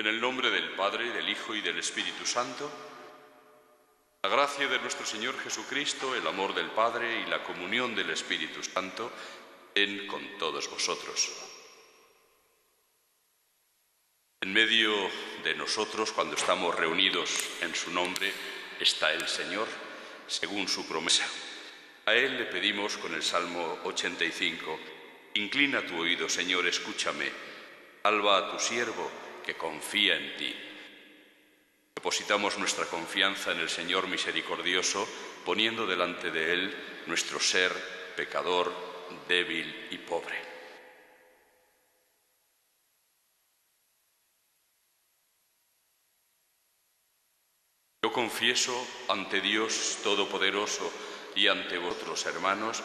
En el nombre del Padre, del Hijo y del Espíritu Santo, la gracia de nuestro Señor Jesucristo, el amor del Padre y la comunión del Espíritu Santo estén con todos vosotros. En medio de nosotros, cuando estamos reunidos en su nombre, está el Señor, según su promesa. A Él le pedimos con el Salmo 85, inclina tu oído, Señor, escúchame, salva a tu siervo que confía en ti. Depositamos nuestra confianza en el Señor misericordioso, poniendo delante de Él nuestro ser pecador, débil y pobre. Yo confieso ante Dios Todopoderoso y ante vosotros, hermanos,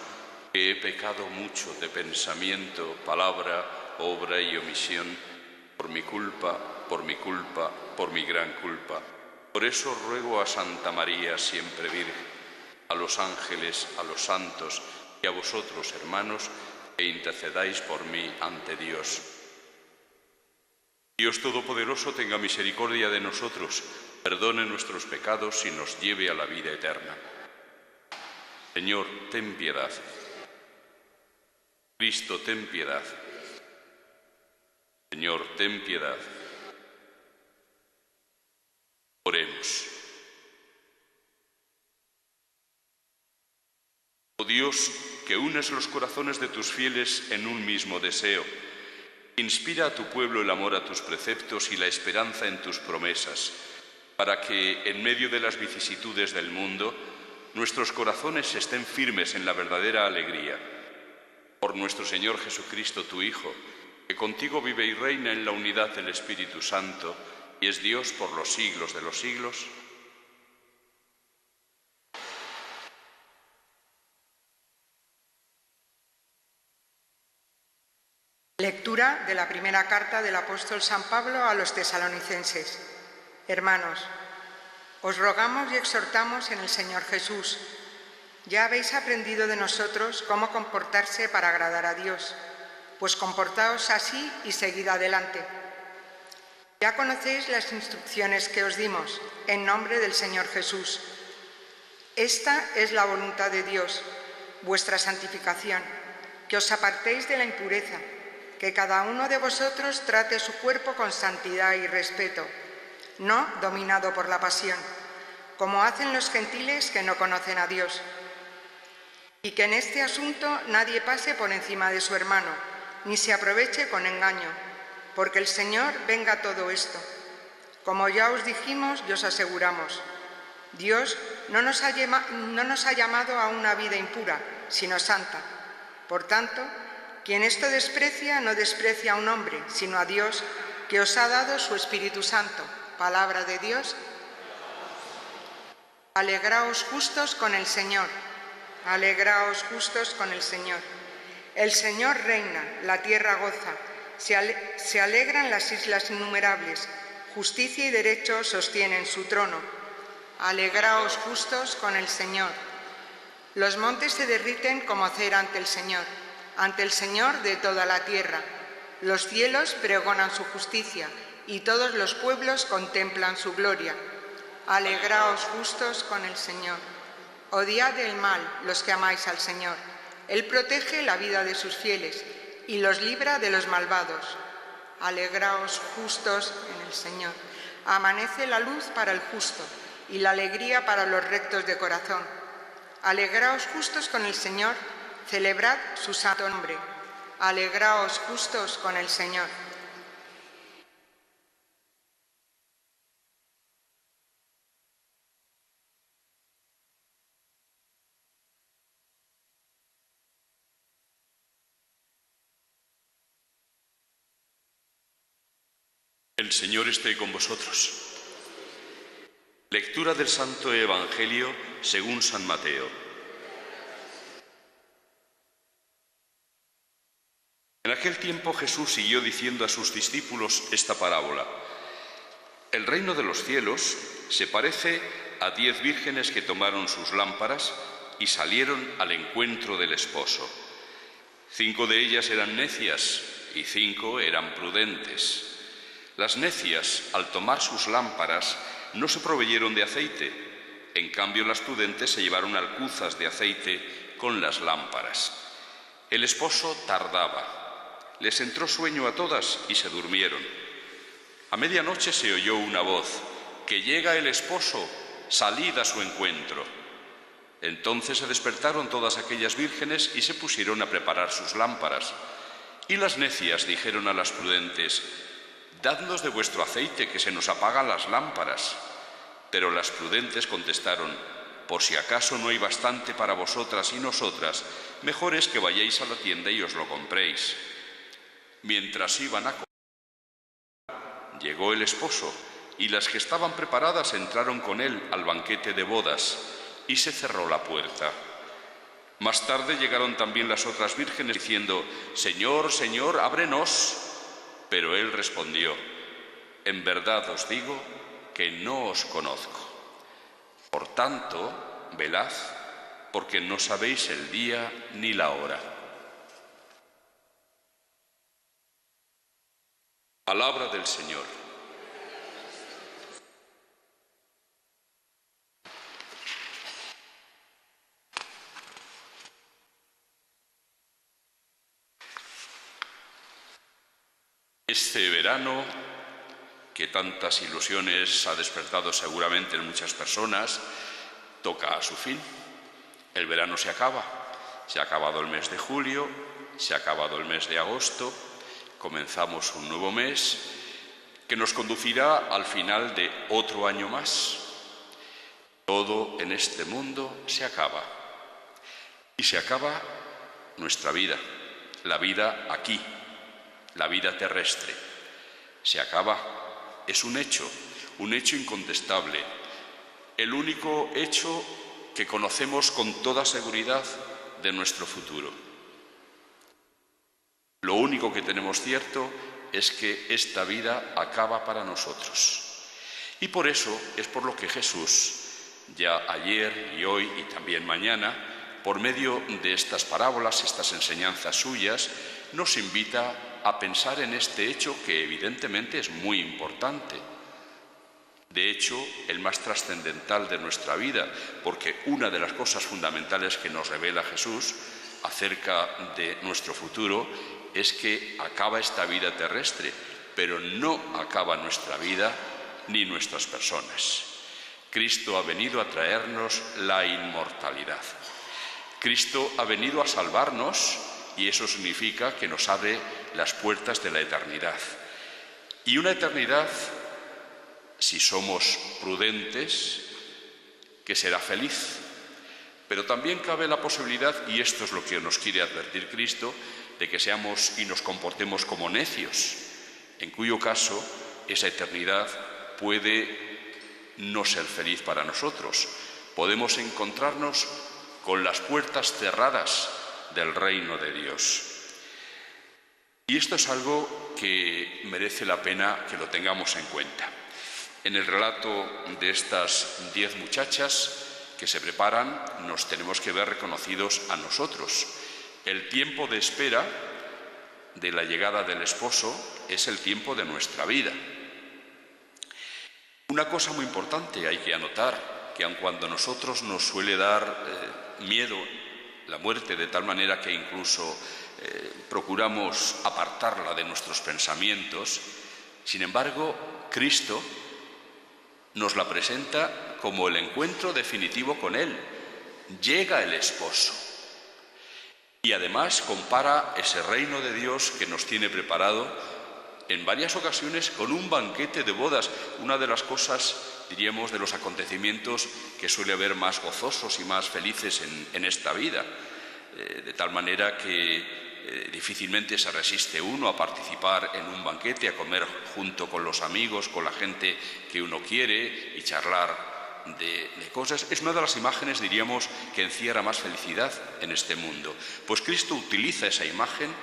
que he pecado mucho de pensamiento, palabra, obra y omisión, por mi culpa, por mi gran culpa. Por eso ruego a Santa María, siempre Virgen, a los ángeles, a los santos y a vosotros, hermanos, que intercedáis por mí ante Dios. Dios Todopoderoso tenga misericordia de nosotros, perdone nuestros pecados y nos lleve a la vida eterna. Señor, ten piedad. Cristo, ten piedad. Señor, ten piedad. Oremos. Oh Dios, que unes los corazones de tus fieles en un mismo deseo, inspira a tu pueblo el amor a tus preceptos y la esperanza en tus promesas, para que, en medio de las vicisitudes del mundo, nuestros corazones estén firmes en la verdadera alegría. Por nuestro Señor Jesucristo, tu Hijo, que contigo vive y reina en la unidad del Espíritu Santo, y es Dios por los siglos de los siglos. Lectura de la primera carta del apóstol San Pablo a los tesalonicenses. Hermanos, os rogamos y exhortamos en el Señor Jesús. Ya habéis aprendido de nosotros cómo comportarse para agradar a Dios, pues comportaos así y seguid adelante. Ya conocéis las instrucciones que os dimos en nombre del Señor Jesús. Esta es la voluntad de Dios, vuestra santificación, que os apartéis de la impureza, que cada uno de vosotros trate su cuerpo con santidad y respeto, no dominado por la pasión, como hacen los gentiles que no conocen a Dios. Y que en este asunto nadie pase por encima de su hermano, ni se aproveche con engaño, porque el Señor venga todo esto. Como ya os dijimos y os aseguramos, Dios no nos ha llamado a una vida impura, sino santa. Por tanto, quien esto desprecia, no desprecia a un hombre, sino a Dios, que os ha dado su Espíritu Santo. Palabra de Dios. Alegraos justos con el Señor. Alegraos justos con el Señor. El Señor reina, la tierra goza, se alegran las islas innumerables, justicia y derecho sostienen su trono. Alegraos justos con el Señor. Los montes se derriten como cera ante el Señor de toda la tierra. Los cielos pregonan su justicia y todos los pueblos contemplan su gloria. Alegraos justos con el Señor. Odiad el mal los que amáis al Señor. Él protege la vida de sus fieles y los libra de los malvados. Alegraos justos en el Señor. Amanece la luz para el justo y la alegría para los rectos de corazón. Alegraos justos con el Señor, celebrad su santo nombre. Alegraos justos con el Señor. El Señor esté con vosotros. Lectura del Santo Evangelio según San Mateo. En aquel tiempo Jesús siguió diciendo a sus discípulos esta parábola. El reino de los cielos se parece a 10 vírgenes que tomaron sus lámparas y salieron al encuentro del esposo. 5 de ellas eran necias y 5 eran prudentes. Las necias, al tomar sus lámparas, no se proveyeron de aceite. En cambio, las prudentes se llevaron alcuzas de aceite con las lámparas. El esposo tardaba. Les entró sueño a todas y se durmieron. A medianoche se oyó una voz: «Que llega el esposo, salid a su encuentro». Entonces se despertaron todas aquellas vírgenes y se pusieron a preparar sus lámparas. Y las necias dijeron a las prudentes: «Dadnos de vuestro aceite, que se nos apagan las lámparas». Pero las prudentes contestaron: «Por si acaso no hay bastante para vosotras y nosotras, mejor es que vayáis a la tienda y os lo compréis». Mientras iban a comprar, llegó el esposo, y las que estaban preparadas entraron con él al banquete de bodas, y se cerró la puerta. Más tarde llegaron también las otras vírgenes diciendo: «Señor, Señor, ábrenos». Pero él respondió: «En verdad os digo que no os conozco. Por tanto, velad, porque no sabéis el día ni la hora». Palabra del Señor. Este verano, que tantas ilusiones ha despertado seguramente en muchas personas, toca a su fin. El verano se acaba. Se ha acabado el mes de julio, se ha acabado el mes de agosto, comenzamos un nuevo mes que nos conducirá al final de otro año más. Todo en este mundo se acaba. Y se acaba nuestra vida, la vida aquí, la vida terrestre. Se acaba, es un hecho incontestable, el único hecho que conocemos con toda seguridad de nuestro futuro. Lo único que tenemos cierto es que esta vida acaba para nosotros. Y por eso es por lo que Jesús, ya ayer y hoy y también mañana, por medio de estas parábolas, estas enseñanzas suyas, nos invita a pensar en este hecho que evidentemente es muy importante. De hecho, el más trascendental de nuestra vida, porque una de las cosas fundamentales que nos revela Jesús acerca de nuestro futuro es que acaba esta vida terrestre, pero no acaba nuestra vida ni nuestras personas. Cristo ha venido a traernos la inmortalidad. Cristo ha venido a salvarnos y eso significa que nos abre las puertas de la eternidad. Y una eternidad, si somos prudentes, que será feliz. Pero también cabe la posibilidad, y esto es lo que nos quiere advertir Cristo, de que seamos y nos comportemos como necios, en cuyo caso esa eternidad puede no ser feliz para nosotros. Podemos encontrarnos con las puertas cerradas del reino de Dios. Y esto es algo que merece la pena que lo tengamos en cuenta. En el relato de estas 10 muchachas que se preparan, nos tenemos que ver reconocidos a nosotros. El tiempo de espera de la llegada del esposo es el tiempo de nuestra vida. Una cosa muy importante hay que anotar, que aun cuando a nosotros nos suele dar miedo la muerte, de tal manera que incluso procuramos apartarla de nuestros pensamientos, sin embargo, Cristo nos la presenta como el encuentro definitivo con Él. Llega el esposo. Y además compara ese reino de Dios que nos tiene preparado en varias ocasiones con un banquete de bodas, una de las cosas, diríamos, de los acontecimientos que suele haber más gozosos y más felices en esta vida, de tal manera que difícilmente se resiste uno a participar en un banquete, a comer junto con los amigos, con la gente que uno quiere y charlar de cosas. Es una de las imágenes, diríamos, que encierra más felicidad en este mundo. Pues Cristo utiliza esa imagen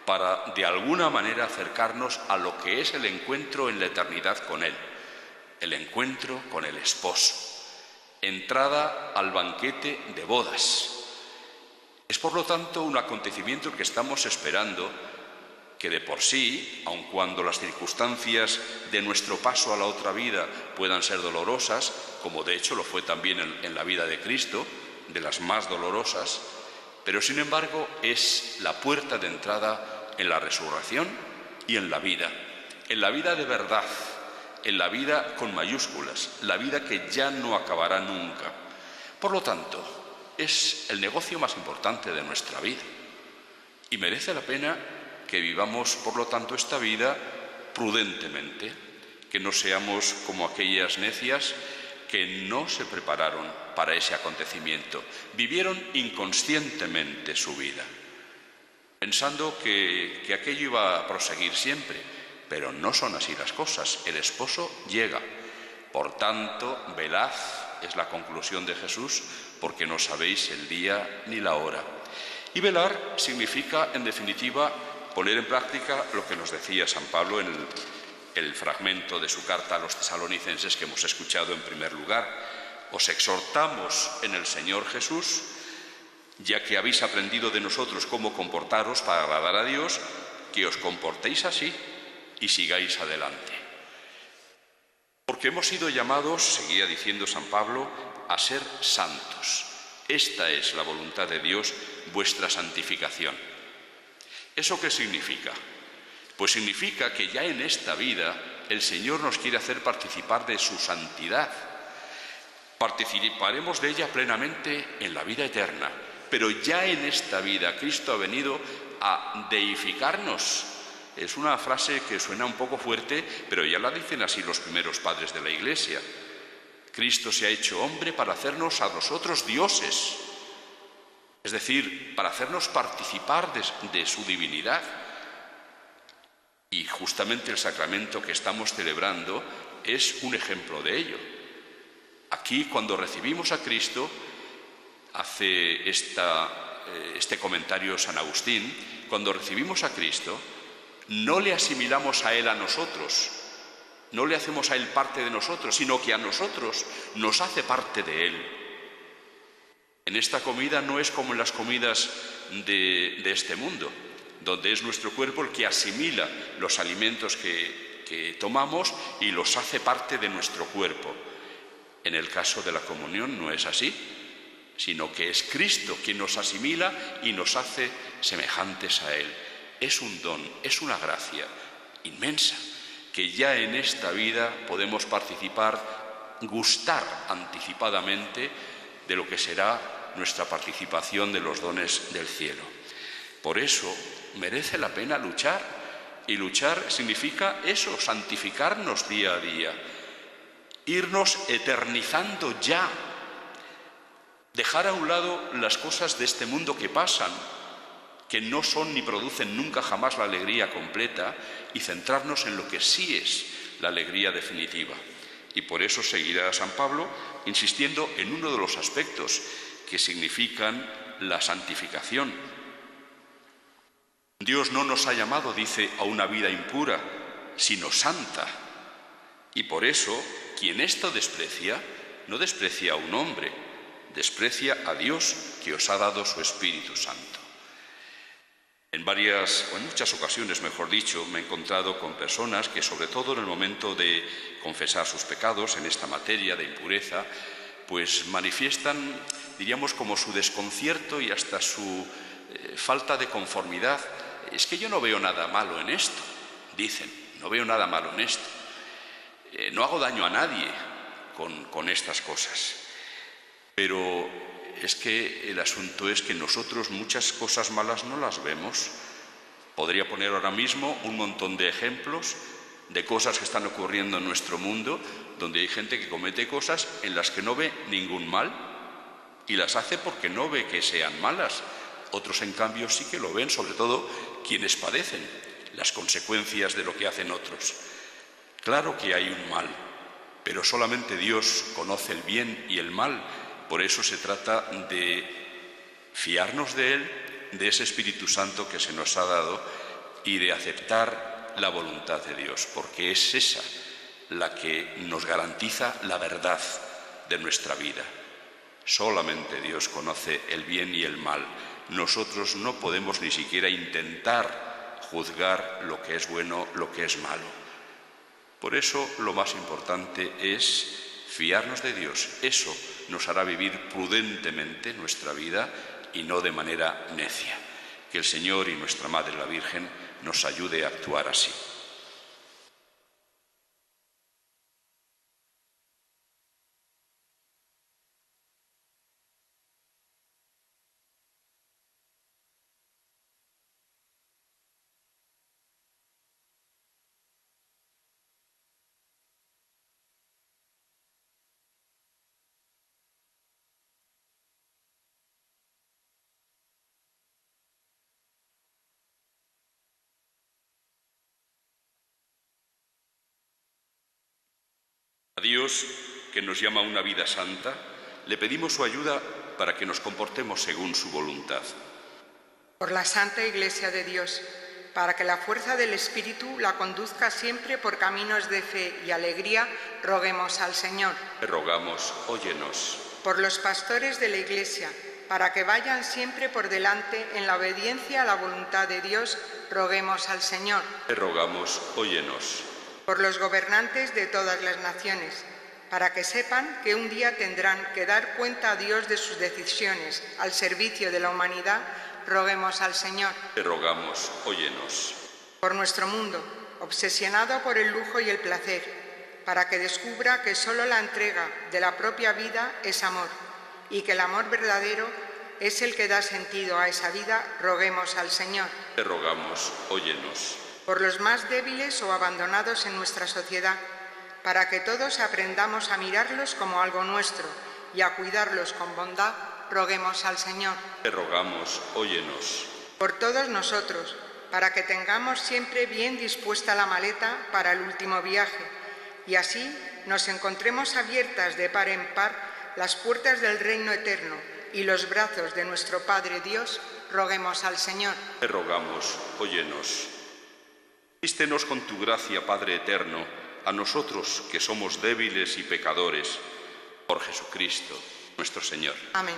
para, de alguna manera, acercarnos a lo que es el encuentro en la eternidad con Él, el encuentro con el esposo, entrada al banquete de bodas. Es, por lo tanto, un acontecimiento que estamos esperando que de por sí, aun cuando las circunstancias de nuestro paso a la otra vida puedan ser dolorosas, como de hecho lo fue también en la vida de Cristo, de las más dolorosas, pero sin embargo es la puerta de entrada en la resurrección y en la vida de verdad, en la vida con mayúsculas, la vida que ya no acabará nunca. Por lo tanto, es el negocio más importante de nuestra vida y merece la pena que vivamos, por lo tanto, esta vida prudentemente, que no seamos como aquellas necias que no se prepararon para ese acontecimiento, vivieron inconscientemente su vida, pensando que aquello iba a proseguir siempre, pero no son así las cosas. El esposo llega. Por tanto, velad, es la conclusión de Jesús, porque no sabéis el día ni la hora. Y velar significa, en definitiva, poner en práctica lo que nos decía San Pablo en el fragmento de su carta a los tesalonicenses que hemos escuchado en primer lugar. Os exhortamos en el Señor Jesús, ya que habéis aprendido de nosotros cómo comportaros para agradar a Dios, que os comportéis así y sigáis adelante. Porque hemos sido llamados, seguía diciendo San Pablo, a ser santos. Esta es la voluntad de Dios, vuestra santificación. ¿Eso qué significa? Pues significa que ya en esta vida el Señor nos quiere hacer participar de su santidad. Participaremos de ella plenamente en la vida eterna, pero ya en esta vida Cristo ha venido a deificarnos. Es una frase que suena un poco fuerte, pero ya la dicen así los primeros padres de la Iglesia. Cristo se ha hecho hombre para hacernos a nosotros dioses, es decir, para hacernos participar de su divinidad. Y justamente el sacramento que estamos celebrando es un ejemplo de ello. Aquí, cuando recibimos a Cristo, hace este comentario San Agustín, cuando recibimos a Cristo, no le asimilamos a Él a nosotros, no le hacemos a Él parte de nosotros, sino que a nosotros nos hace parte de Él. En esta comida no es como en las comidas de este mundo, donde es nuestro cuerpo el que asimila los alimentos que tomamos y los hace parte de nuestro cuerpo. En el caso de la comunión no es así, sino que es Cristo quien nos asimila y nos hace semejantes a Él. Es un don, es una gracia inmensa, que ya en esta vida podemos participar, gustar anticipadamente de lo que será nuestra participación de los dones del cielo. Por eso merece la pena luchar, y luchar significa eso, santificarnos día a día, irnos eternizando ya, dejar a un lado las cosas de este mundo que pasan, que no son ni producen nunca jamás la alegría completa, y centrarnos en lo que sí es la alegría definitiva. Y por eso seguirá San Pablo insistiendo en uno de los aspectos que significan la santificación. Dios no nos ha llamado, dice, a una vida impura, sino santa. Y por eso, quien esto desprecia, no desprecia a un hombre, desprecia a Dios que os ha dado su Espíritu Santo. En muchas ocasiones, mejor dicho, me he encontrado con personas que, sobre todo en el momento de confesar sus pecados en esta materia de impureza, pues manifiestan, diríamos, como su desconcierto y hasta su falta de conformidad. Es que yo no veo nada malo en esto, dicen, no veo nada malo en esto. No hago daño a nadie con estas cosas. Pero es que el asunto es que nosotros muchas cosas malas no las vemos. Podría poner ahora mismo un montón de ejemplos de cosas que están ocurriendo en nuestro mundo, donde hay gente que comete cosas en las que no ve ningún mal y las hace porque no ve que sean malas. Otros, en cambio, sí que lo ven, sobre todo quienes padecen las consecuencias de lo que hacen otros. Claro que hay un mal, pero solamente Dios conoce el bien y el mal. Por eso se trata de fiarnos de Él, de ese Espíritu Santo que se nos ha dado, y de aceptar la voluntad de Dios, porque es esa la que nos garantiza la verdad de nuestra vida. Solamente Dios conoce el bien y el mal. Nosotros no podemos ni siquiera intentar juzgar lo que es bueno, lo que es malo. Por eso lo más importante es fiarnos de Dios. Eso nos hará vivir prudentemente nuestra vida y no de manera necia. Que el Señor y nuestra Madre la Virgen nos ayude a actuar así. A Dios, que nos llama a una vida santa, le pedimos su ayuda para que nos comportemos según su voluntad. Por la Santa Iglesia de Dios, para que la fuerza del Espíritu la conduzca siempre por caminos de fe y alegría, roguemos al Señor. Te rogamos, óyenos. Por los pastores de la Iglesia, para que vayan siempre por delante en la obediencia a la voluntad de Dios, roguemos al Señor. Te rogamos, óyenos. Por los gobernantes de todas las naciones, para que sepan que un día tendrán que dar cuenta a Dios de sus decisiones al servicio de la humanidad, roguemos al Señor. Te rogamos, óyenos. Por nuestro mundo, obsesionado por el lujo y el placer, para que descubra que solo la entrega de la propia vida es amor, y que el amor verdadero es el que da sentido a esa vida, roguemos al Señor. Te rogamos, óyenos. Por los más débiles o abandonados en nuestra sociedad, para que todos aprendamos a mirarlos como algo nuestro y a cuidarlos con bondad, roguemos al Señor. Te rogamos, óyenos. Por todos nosotros, para que tengamos siempre bien dispuesta la maleta para el último viaje, y así nos encontremos abiertas de par en par las puertas del reino eterno y los brazos de nuestro Padre Dios, roguemos al Señor. Te rogamos, óyenos. Asístenos con tu gracia, Padre eterno, a nosotros que somos débiles y pecadores, por Jesucristo, nuestro Señor. Amén.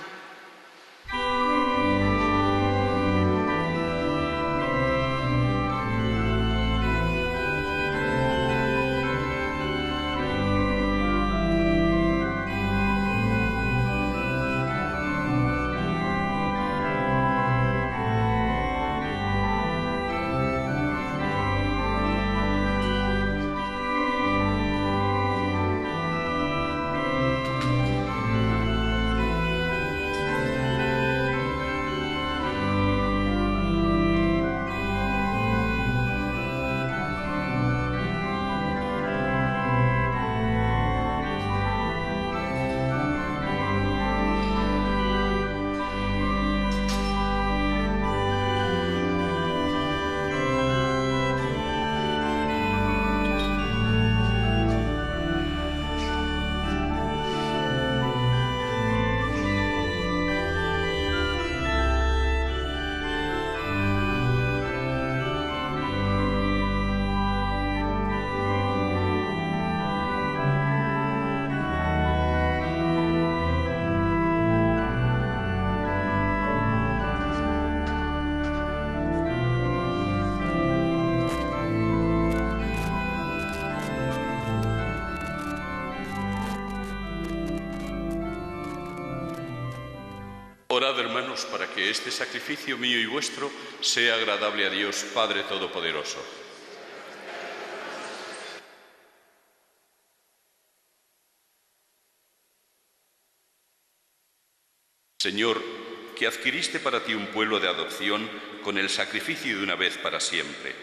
Orad, hermanos, para que este sacrificio mío y vuestro sea agradable a Dios, Padre Todopoderoso. Señor, que adquiriste para ti un pueblo de adopción con el sacrificio de una vez para siempre,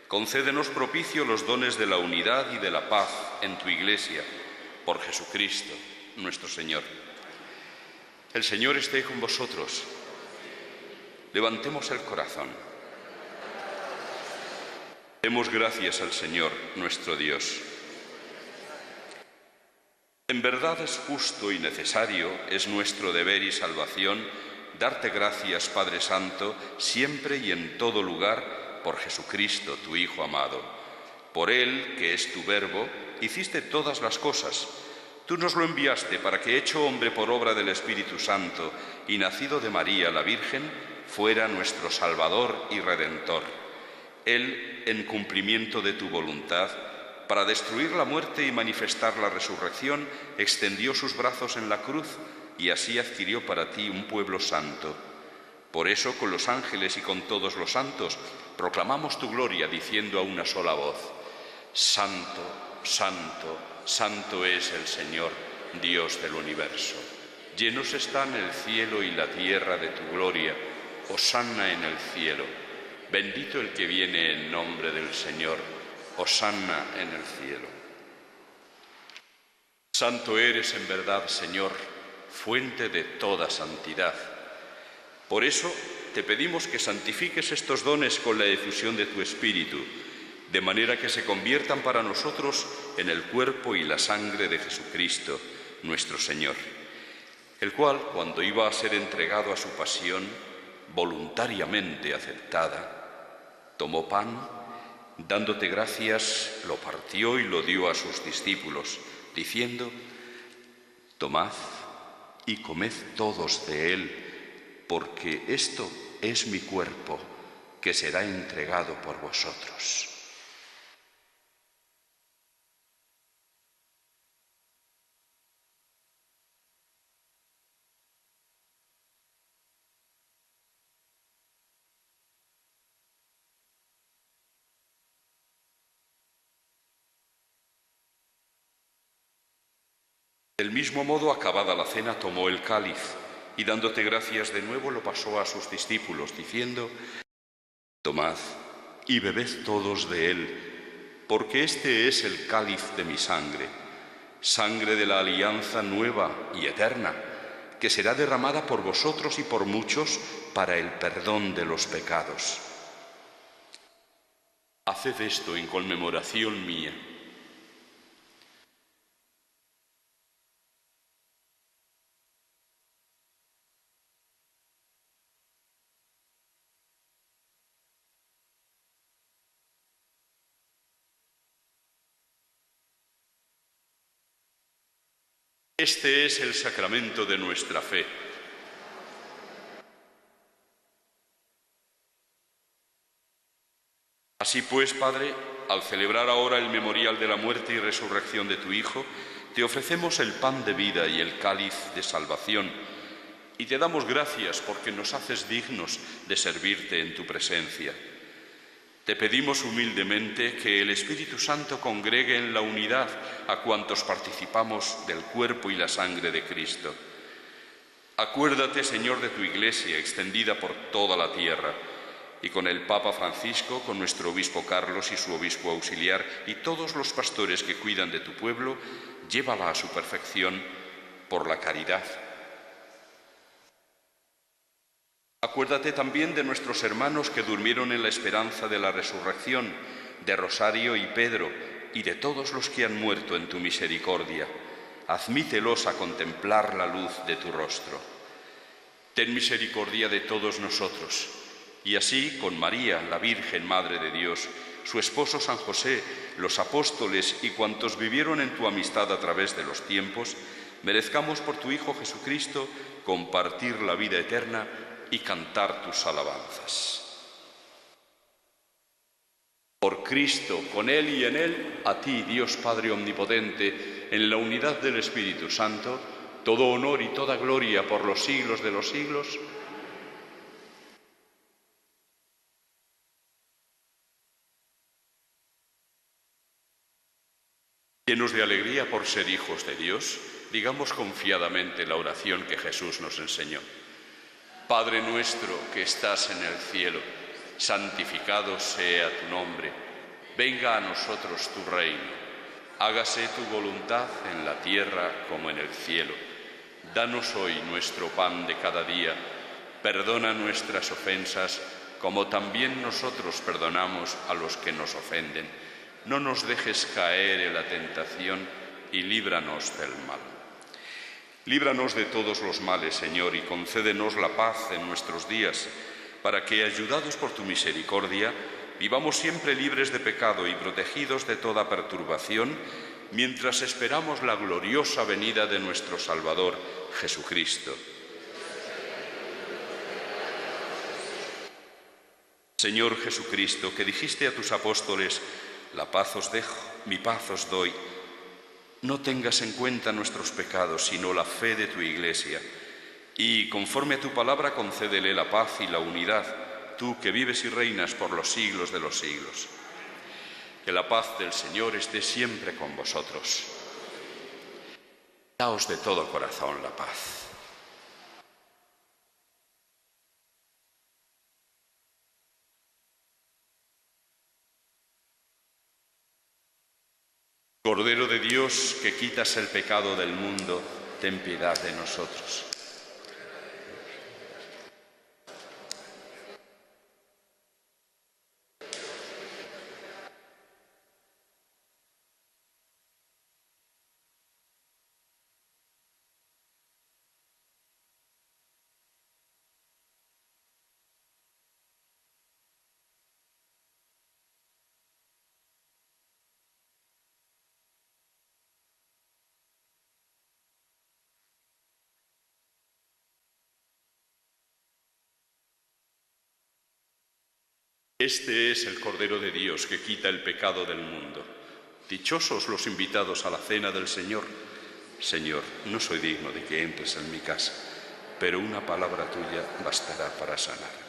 concédenos propicio los dones de la unidad y de la paz en tu Iglesia, por Jesucristo, nuestro Señor. El Señor esté con vosotros. Levantemos el corazón. Demos gracias al Señor, nuestro Dios. En verdad es justo y necesario, es nuestro deber y salvación, darte gracias, Padre Santo, siempre y en todo lugar, por Jesucristo, tu Hijo amado. Por Él, que es tu Verbo, hiciste todas las cosas. Tú nos lo enviaste para que, hecho hombre por obra del Espíritu Santo y nacido de María la Virgen, fuera nuestro Salvador y Redentor. Él, en cumplimiento de tu voluntad, para destruir la muerte y manifestar la resurrección, extendió sus brazos en la cruz y así adquirió para ti un pueblo santo. Por eso, con los ángeles y con todos los santos, proclamamos tu gloria diciendo a una sola voz: Santo, santo, santo es el Señor, Dios del universo. Llenos están el cielo y la tierra de tu gloria. Hosanna en el cielo. Bendito el que viene en nombre del Señor. Hosanna en el cielo. Santo eres en verdad, Señor, fuente de toda santidad. Por eso te pedimos que santifiques estos dones con la efusión de tu Espíritu, de manera que se conviertan para nosotros en el cuerpo y la sangre de Jesucristo, nuestro Señor, el cual, cuando iba a ser entregado a su pasión, voluntariamente aceptada, tomó pan, dándote gracias, lo partió y lo dio a sus discípulos, diciendo: Tomad y comed todos de él, porque esto es mi cuerpo, que será entregado por vosotros. Del mismo modo, acabada la cena, tomó el cáliz y, dándote gracias de nuevo, lo pasó a sus discípulos, diciendo: Tomad y bebed todos de él, porque este es el cáliz de mi sangre, sangre de la alianza nueva y eterna, que será derramada por vosotros y por muchos para el perdón de los pecados. Haced esto en conmemoración mía. Este es el sacramento de nuestra fe. Así pues, Padre, al celebrar ahora el memorial de la muerte y resurrección de tu Hijo, te ofrecemos el pan de vida y el cáliz de salvación, y te damos gracias porque nos haces dignos de servirte en tu presencia. Te pedimos humildemente que el Espíritu Santo congregue en la unidad a cuantos participamos del cuerpo y la sangre de Cristo. Acuérdate, Señor, de tu Iglesia extendida por toda la tierra, y con el Papa Francisco, con nuestro obispo Carlos y su obispo auxiliar, y todos los pastores que cuidan de tu pueblo, llévala a su perfección por la caridad. Acuérdate también de nuestros hermanos que durmieron en la esperanza de la resurrección, de Rosario y Pedro, y de todos los que han muerto en tu misericordia. Admítelos a contemplar la luz de tu rostro. Ten misericordia de todos nosotros, y así, con María, la Virgen Madre de Dios, su esposo San José, los apóstoles y cuantos vivieron en tu amistad a través de los tiempos, merezcamos por tu Hijo Jesucristo compartir la vida eterna y cantar tus alabanzas. Por Cristo, con Él y en Él, a ti, Dios Padre Omnipotente, en la unidad del Espíritu Santo, todo honor y toda gloria por los siglos de los siglos. Llenos de alegría por ser hijos de Dios, digamos confiadamente la oración que Jesús nos enseñó. Padre nuestro que estás en el cielo, santificado sea tu nombre. Venga a nosotros tu reino. Hágase tu voluntad en la tierra como en el cielo. Danos hoy nuestro pan de cada día. Perdona nuestras ofensas, como también nosotros perdonamos a los que nos ofenden. No nos dejes caer en la tentación y líbranos del mal. Líbranos de todos los males, Señor, y concédenos la paz en nuestros días, para que, ayudados por tu misericordia, vivamos siempre libres de pecado y protegidos de toda perturbación, mientras esperamos la gloriosa venida de nuestro Salvador, Jesucristo. Señor Jesucristo, que dijiste a tus apóstoles, la paz os dejo, mi paz os doy, no tengas en cuenta nuestros pecados, sino la fe de tu Iglesia, y conforme a tu palabra concédele la paz y la unidad, tú que vives y reinas por los siglos de los siglos. Que la paz del Señor esté siempre con vosotros. Daos de todo corazón la paz. Cordero de Dios, que quitas el pecado del mundo, ten piedad de nosotros. Este es el Cordero de Dios que quita el pecado del mundo. Dichosos los invitados a la cena del Señor. Señor, no soy digno de que entres en mi casa, pero una palabra tuya bastará para sanar.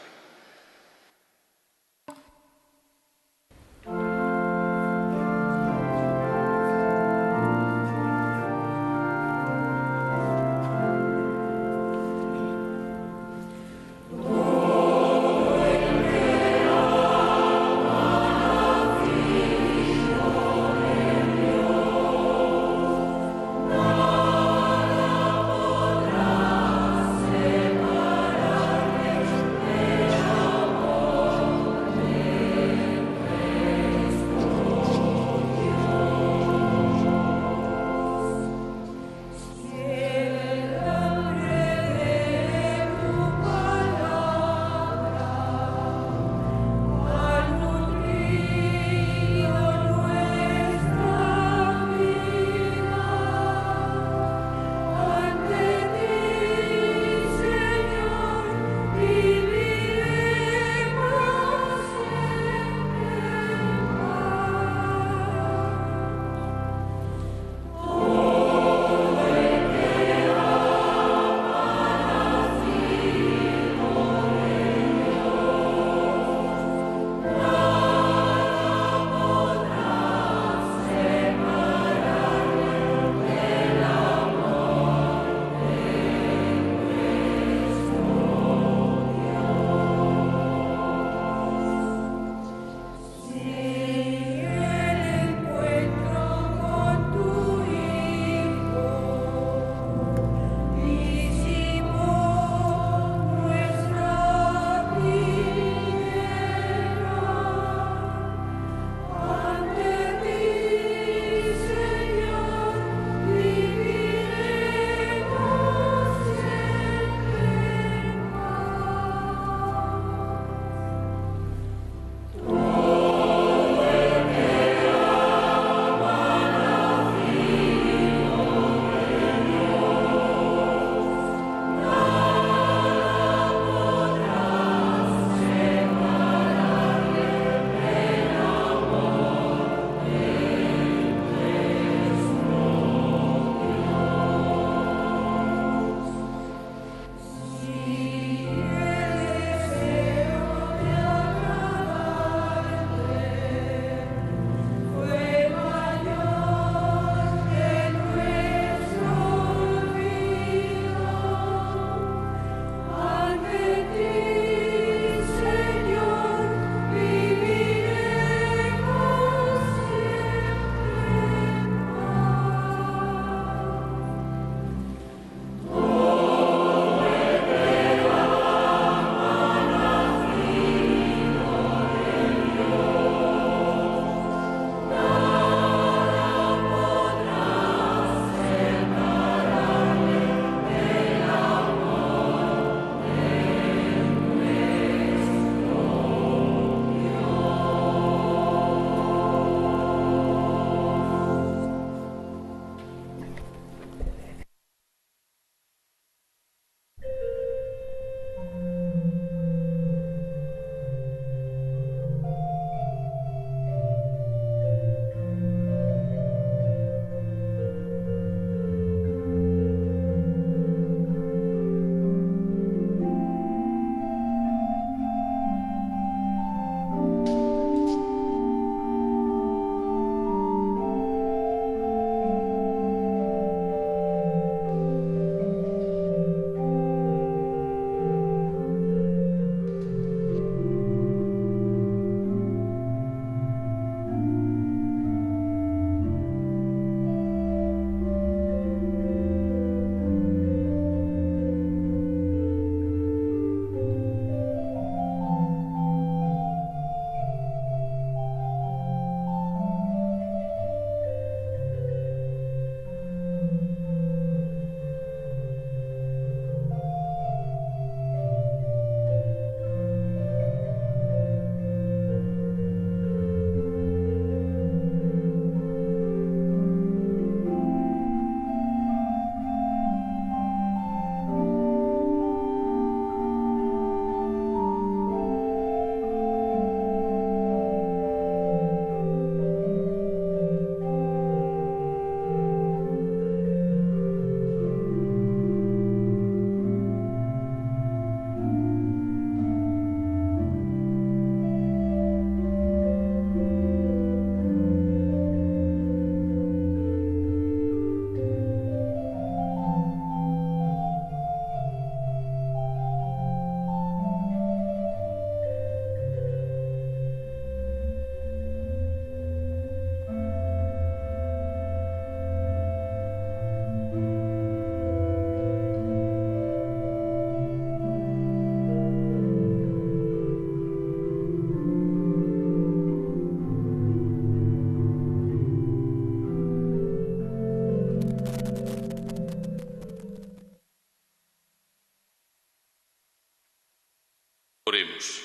Oremos.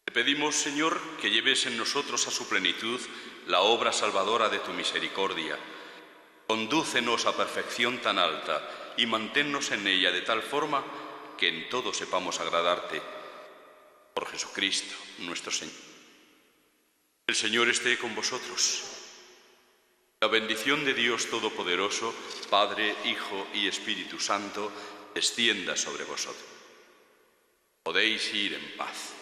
Te pedimos, Señor, que lleves en nosotros a su plenitud la obra salvadora de tu misericordia. Condúcenos a perfección tan alta y manténnos en ella de tal forma que en todo sepamos agradarte. Por Jesucristo, nuestro Señor. El Señor esté con vosotros. La bendición de Dios Todopoderoso, Padre, Hijo y Espíritu Santo, descienda sobre vosotros. Podéis ir en paz.